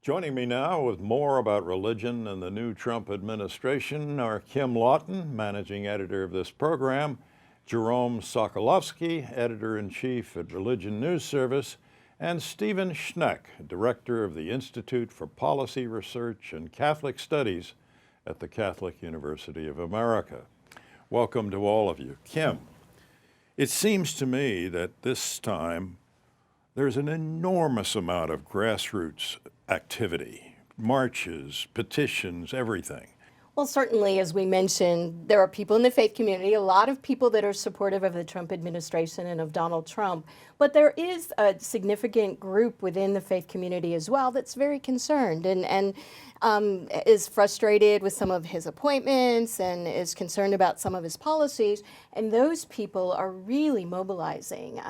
Joining me now with more about religion and the new Trump administration are Kim Lawton, managing editor of this program, Jerome Socolovsky, editor-in-chief at Religion News Service, and Stephen Schneck, director of the Institute for Policy Research and Catholic Studies at the Catholic University of America. Welcome to all of you. Kim, it seems to me that this time there's an enormous amount of grassroots activity, marches, petitions, everything. Well, certainly, as we mentioned, there are people in the faith community, a lot of people that are supportive of the Trump administration and of Donald Trump. But there is a significant group within the faith community as well that's very concerned and is frustrated with some of his appointments and is concerned about some of his policies. And those people are really mobilizing.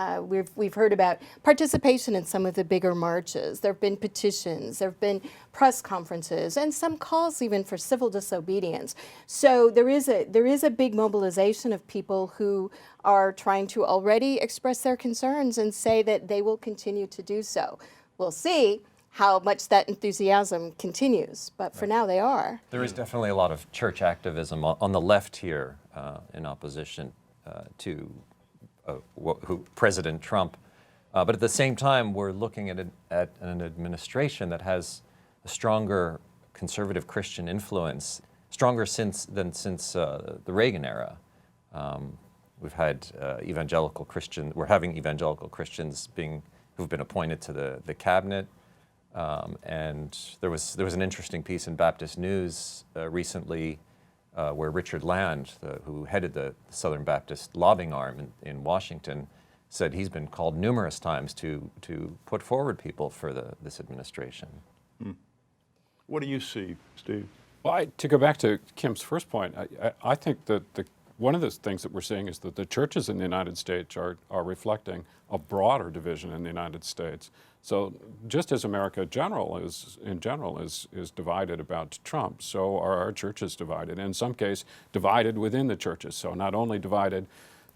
We've heard about participation in some of the bigger marches. There have been petitions, there have been press conferences, and some calls even for civil disobedience. So there is a big mobilization of people who are trying to already express their concerns and say that they will continue to do so. We'll see how much that enthusiasm continues, but for now they are. There is definitely a lot of church activism on the left here in opposition to President Trump. But at the same time, we're looking at an administration that has a stronger conservative Christian influence, stronger since the Reagan era. We've had we're having evangelical Christians who've been appointed to the cabinet. And there was an interesting piece in Baptist News recently where Richard Land, who headed the Southern Baptist lobbying arm in Washington, said he's been called numerous times to put forward people for this administration. What do you see, Steve? Well, to go back to Kim's first point, I think that one of the things that we're seeing is that the churches in the United States are reflecting a broader division in the United States. So just as America in general is divided about Trump, so are our churches divided. And in some case, divided within the churches. So not only divided,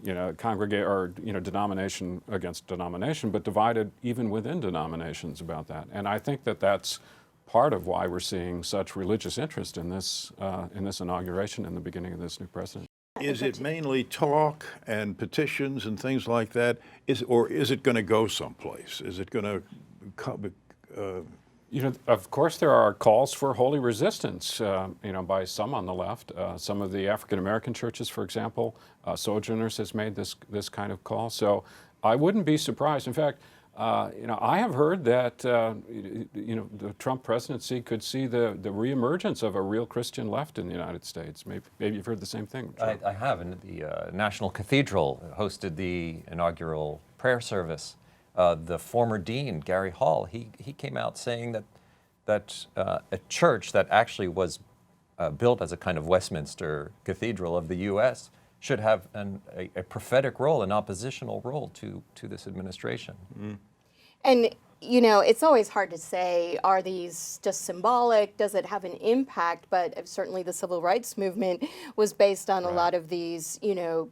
denomination against denomination, but divided even within denominations about that. And I think that that's part of why we're seeing such religious interest in this inauguration and the beginning of this new president. Is it mainly talk and petitions and things like that? Or is it going to go someplace? Is it going to Of course, there are calls for holy resistance, by some on the left. Some of the African American churches, for example, Sojourners has made this kind of call. So I wouldn't be surprised. In fact, I have heard that the Trump presidency could see the reemergence of a real Christian left in the United States. Maybe you've heard the same thing. I have, and the National Cathedral hosted the inaugural prayer service. The former dean, Gary Hall, he came out saying that a church that actually was built as a kind of Westminster Cathedral of the U.S. should have a prophetic role, an oppositional role to this administration. And, it's always hard to say, are these just symbolic? Does it have an impact? But certainly the civil rights movement was based on a lot of these,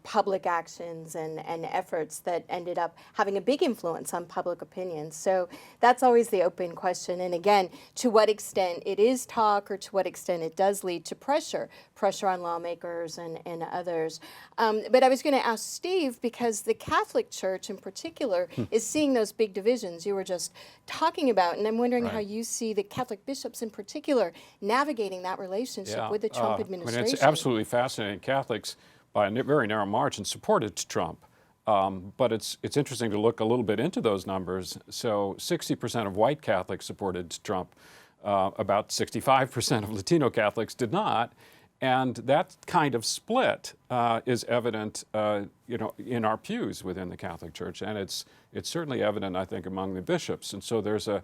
public actions and efforts that ended up having a big influence on public opinion. So that's always the open question. And again, to what extent it is talk or to what extent it does lead to pressure on lawmakers and others. But I was going to ask Steve, because the Catholic Church in particular is seeing those big divisions you were just talking about, and I'm wondering how you see the Catholic bishops in particular navigating that relationship with the Trump administration. It's absolutely fascinating. Catholics, by a very narrow margin, supported Trump. But it's interesting to look a little bit into those numbers. So 60% of white Catholics supported Trump. About 65% of Latino Catholics did not. And that kind of split is evident, in our pews within the Catholic Church, and it's certainly evident, I think, among the bishops. And so there's a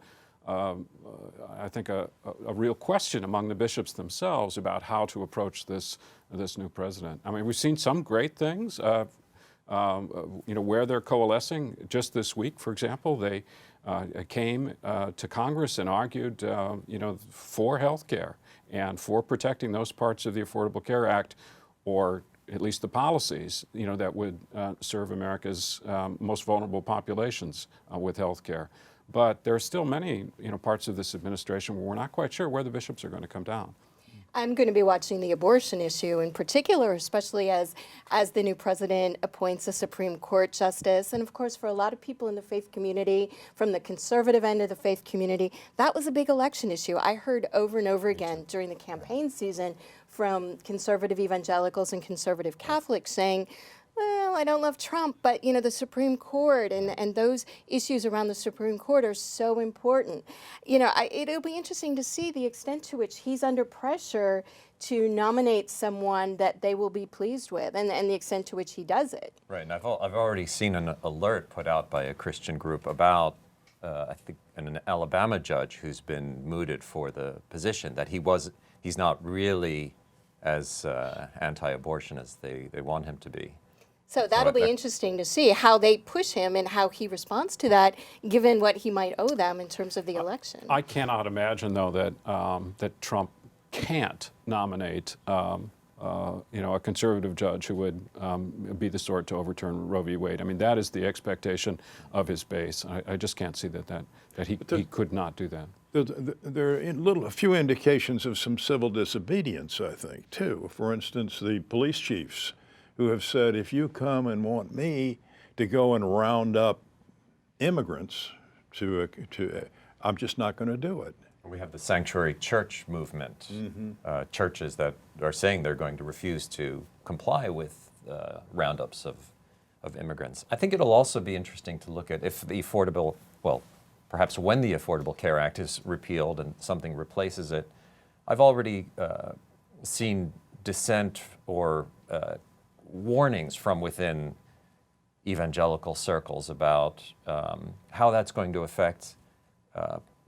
real question among the bishops themselves about how to approach this new president. I mean, we've seen some great things, where they're coalescing. Just this week, for example, they came to Congress and argued, for health care and for protecting those parts of the Affordable Care Act, or at least the policies, that would serve America's most vulnerable populations with health care. But there are still many parts of this administration where we're not quite sure where the bishops are going to come down. I'm going to be watching the abortion issue in particular, especially as the new president appoints a Supreme Court justice. And of course, for a lot of people in the faith community, from the conservative end of the faith community, that was a big election issue. I heard over and over again during the campaign season from conservative evangelicals and conservative Catholics saying, well, I don't love Trump, but the Supreme Court and those issues around the Supreme Court are so important. It'll be interesting to see the extent to which he's under pressure to nominate someone that they will be pleased with, and the extent to which he does it. Right, and I've already seen an alert put out by a Christian group about, I think, an Alabama judge who's been mooted for the position, that he's not really as anti-abortion as they want him to be. So that'll be interesting to see how they push him and how he responds to that, given what he might owe them in terms of the election. I cannot imagine, though, that Trump can't nominate a conservative judge who would be the sort to overturn Roe v. Wade. I mean, that is the expectation of his base. I just can't see that he could not do that. There are a few indications of some civil disobedience, I think, too. For instance, the police chiefs who have said, if you come and want me to go and round up immigrants, I'm just not going to do it. We have the sanctuary church movement, churches that are saying they're going to refuse to comply with roundups of immigrants. I think it'll also be interesting to look at if perhaps when the Affordable Care Act is repealed and something replaces it. I've already seen dissent or warnings from within evangelical circles about how that's going to affect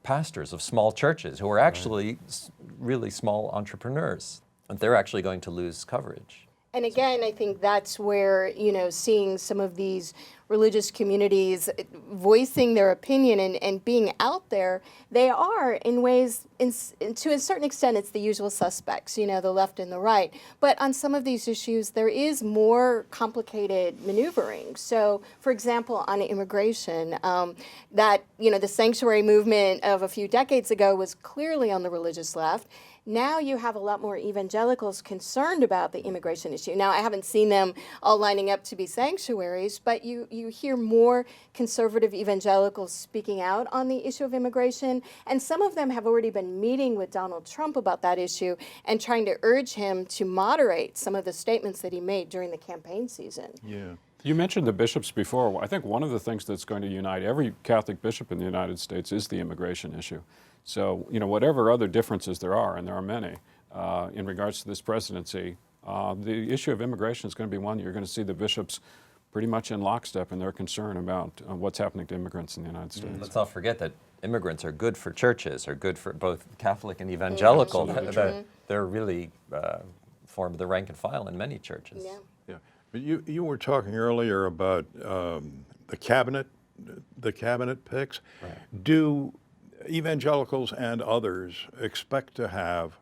pastors of small churches who are actually really small entrepreneurs, and they're actually going to lose coverage. And again, I think that's where, seeing some of these religious communities voicing their opinion and being out there, they are in ways, to a certain extent, it's the usual suspects, the left and the right. But on some of these issues, there is more complicated maneuvering. So, for example, on immigration, the sanctuary movement of a few decades ago was clearly on the religious left. Now you have a lot more evangelicals concerned about the immigration issue. Now, I haven't seen them all lining up to be sanctuaries, but you hear more conservative evangelicals speaking out on the issue of immigration, and some of them have already been meeting with Donald Trump about that issue and trying to urge him to moderate some of the statements that he made during the campaign season. Yeah. You mentioned the bishops before. I think one of the things that's going to unite every Catholic bishop in the United States is the immigration issue. So, whatever other differences there are, and there are many, in regards to this presidency, the issue of immigration is going to be one you're going to see the bishops pretty much in lockstep in their concern about what's happening to immigrants in the United States. Let's not forget that immigrants are good for churches, are good for both Catholic and evangelical. They're really form the rank and file in many churches. Yeah. Yeah. But you were talking earlier about the cabinet picks. Right. Do evangelicals and others expect to have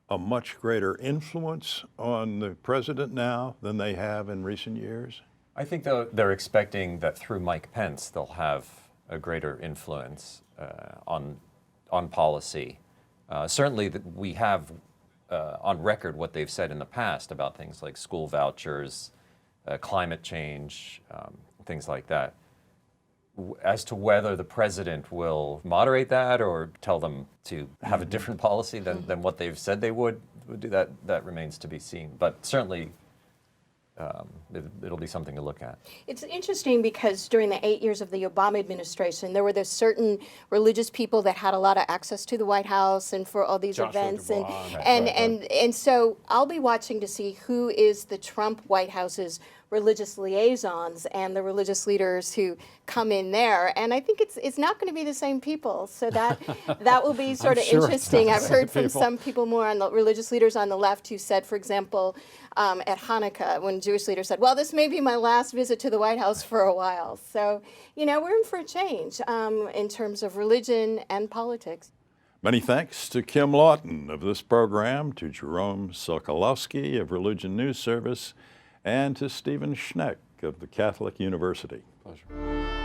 a much greater influence on the president now than they have in recent years? I think they're expecting that through Mike Pence they'll have a greater influence on policy. Certainly we have on record what they've said in the past about things like school vouchers, climate change, things like that. As to whether the president will moderate that or tell them to have a different policy than what they've said they would do, that remains to be seen. But certainly it'll be something to look at. It's interesting because during the 8 years of the Obama administration, there were those certain religious people that had a lot of access to the White House and for all these events. And so I'll be watching to see who is the Trump White House's religious liaisons and the religious leaders who come in there. And I think it's not going to be the same people. So that will be sort of interesting. I've heard from some people more on the religious leaders on the left who said, for example, at Hanukkah, when Jewish leaders said, well, this may be my last visit to the White House for a while. So, we're in for a change in terms of religion and politics. Many thanks to Kim Lawton of this program, to Jerome Socolovsky of Religion News Service, and to Stephen Schneck of the Catholic University. Pleasure.